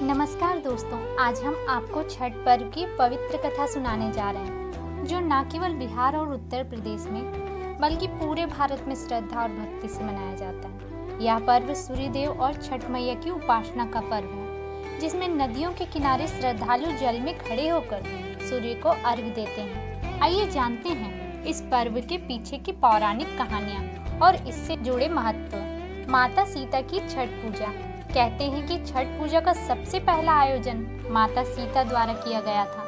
नमस्कार दोस्तों, आज हम आपको छठ पर्व की पवित्र कथा सुनाने जा रहे हैं, जो न केवल बिहार और उत्तर प्रदेश में बल्कि पूरे भारत में श्रद्धा और भक्ति से मनाया जाता है। यह पर्व सूर्य देव और छठ मैया की उपासना का पर्व है, जिसमें नदियों के किनारे श्रद्धालु जल में खड़े होकर सूर्य को अर्घ्य देते हैं। आइए जानते हैं इस पर्व के पीछे की पौराणिक कहानियाँ और इससे जुड़े महत्व। माता सीता की छठ पूजा। कहते हैं कि छठ पूजा का सबसे पहला आयोजन माता सीता द्वारा किया गया था।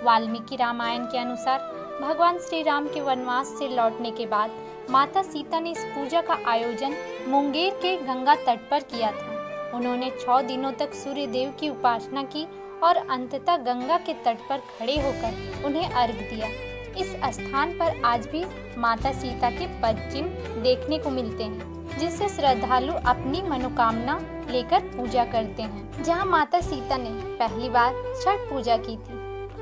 वाल्मीकि रामायण के अनुसार भगवान श्री राम के वनवास से लौटने के बाद माता सीता ने इस पूजा का आयोजन मुंगेर के गंगा तट पर किया था। उन्होंने 6 दिनों तक सूर्य देव की उपासना की और अंततः गंगा के तट पर खड़े होकर उन्हें अर्घ्य दिया। इस स्थान पर आज भी माता सीता के पद चिन्ह देखने को मिलते हैं, जिससे श्रद्धालु अपनी मनोकामना लेकर पूजा करते हैं। जहां माता सीता ने पहली बार छठ पूजा की थी,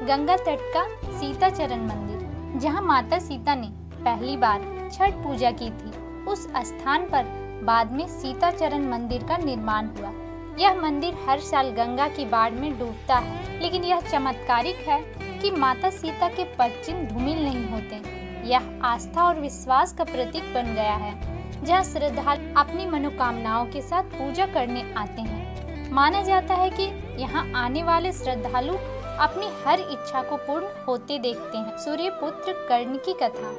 गंगा तट का सीता चरण मंदिर, जहां माता सीता ने पहली बार छठ पूजा की थी, उस स्थान पर बाद में सीता चरण मंदिर का निर्माण हुआ। यह मंदिर हर साल गंगा की बाढ़ में डूबता है, लेकिन यह चमत्कारिक है कि माता सीता के पद चिन्ह धूमिल नहीं होते। यह आस्था और विश्वास का प्रतीक बन गया है, जहाँ श्रद्धालु अपनी मनोकामनाओं के साथ पूजा करने आते हैं। माना जाता है कि यहाँ आने वाले श्रद्धालु अपनी हर इच्छा को पूर्ण होते देखते हैं। सूर्य पुत्र कर्ण की कथा।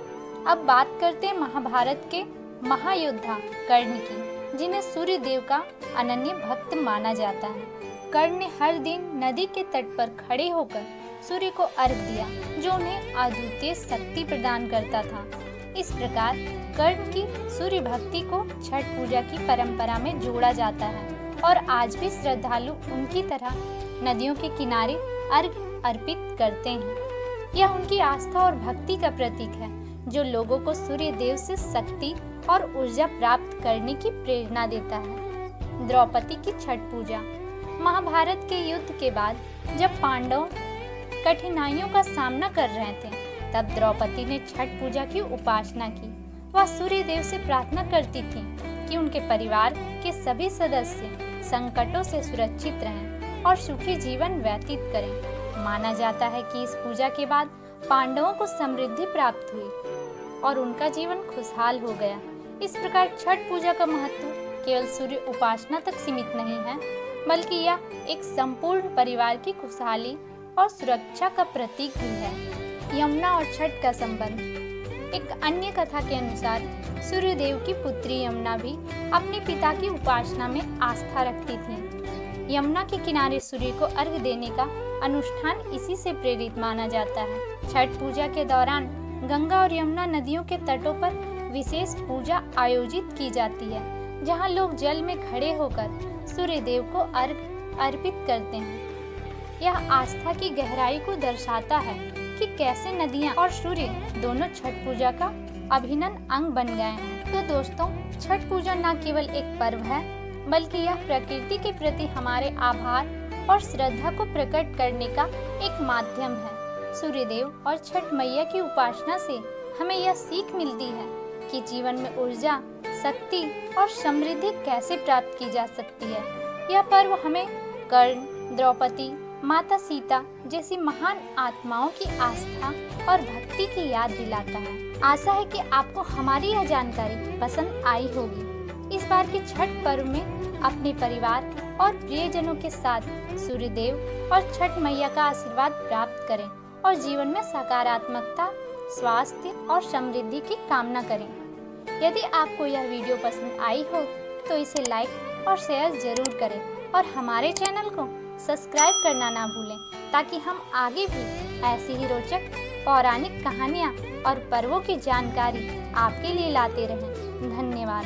अब बात करते हैं महाभारत के महायोद्धा कर्ण की, जिन्हें सूर्य देव का अनन्य भक्त माना जाता है। कर्ण ने हर दिन नदी के तट पर खड़े होकर सूर्य को अर्घ्य दिया, जो उन्हें अद्वितीय शक्ति प्रदान करता था। इस प्रकार कर्ण की सूर्य भक्ति को छठ पूजा की परंपरा में जोड़ा जाता है और आज भी श्रद्धालु उनकी तरह नदियों के किनारे अर्घ्य अर्पित करते हैं। यह उनकी आस्था और भक्ति का प्रतीक है, जो लोगों को सूर्य देव से शक्ति और ऊर्जा प्राप्त करने की प्रेरणा देता है। द्रौपदी की छठ पूजा। महाभारत के युद्ध के बाद जब पांडव कठिनाइयों का सामना कर रहे थे, तब द्रौपदी ने छठ पूजा की उपासना की। वह सूर्य देव से प्रार्थना करती थी कि उनके परिवार के सभी सदस्य संकटों से सुरक्षित रहें और सुखी जीवन व्यतीत करें। माना जाता है कि इस पूजा के बाद पांडवों को समृद्धि प्राप्त हुई और उनका जीवन खुशहाल हो गया। इस प्रकार छठ पूजा का महत्व केवल सूर्य उपासना तक सीमित नहीं है, बल्कि यह एक संपूर्ण परिवार की खुशहाली और सुरक्षा का प्रतीक भी है। यमुना और छठ का संबंध। एक अन्य कथा के अनुसार सूर्य देव की पुत्री यमुना भी अपने पिता की उपासना में आस्था रखती थी। यमुना के किनारे सूर्य को अर्घ्य देने का अनुष्ठान इसी से प्रेरित माना जाता है। छठ पूजा के दौरान गंगा और यमुना नदियों के तटों पर विशेष पूजा आयोजित की जाती है, जहां लोग जल में खड़े होकर सूर्य देव को अर्घ्य अर्पित करते हैं। यह आस्था की गहराई को दर्शाता है कि कैसे नदियां और सूर्य दोनों छठ पूजा का अभिन्न अंग बन गए हैं। तो दोस्तों, छठ पूजा न केवल एक पर्व है, बल्कि यह प्रकृति के प्रति हमारे आभार और श्रद्धा को प्रकट करने का एक माध्यम है। सूर्य देव और छठ मैया की उपासना से हमें यह सीख मिलती है कि जीवन में ऊर्जा, शक्ति और समृद्धि कैसे प्राप्त की जा सकती है। यह पर्व हमें कर्ण, द्रौपदी, माता सीता जैसी महान आत्माओं की आस्था और भक्ति की याद दिलाता है। आशा है कि आपको हमारी यह जानकारी पसंद आई होगी। इस बार के छठ पर्व में अपने परिवार और प्रियजनों के साथ सूर्य देव और छठ मैया का आशीर्वाद प्राप्त करें और जीवन में सकारात्मकता, स्वास्थ्य और समृद्धि की कामना करें। यदि आपको यह वीडियो पसंद आई हो तो इसे लाइक और शेयर जरूर करें और हमारे चैनल को सब्सक्राइब करना ना भूलें, ताकि हम आगे भी ऐसी ही रोचक पौराणिक कहानियाँ और पर्वों की जानकारी आपके लिए लाते रहें। धन्यवाद।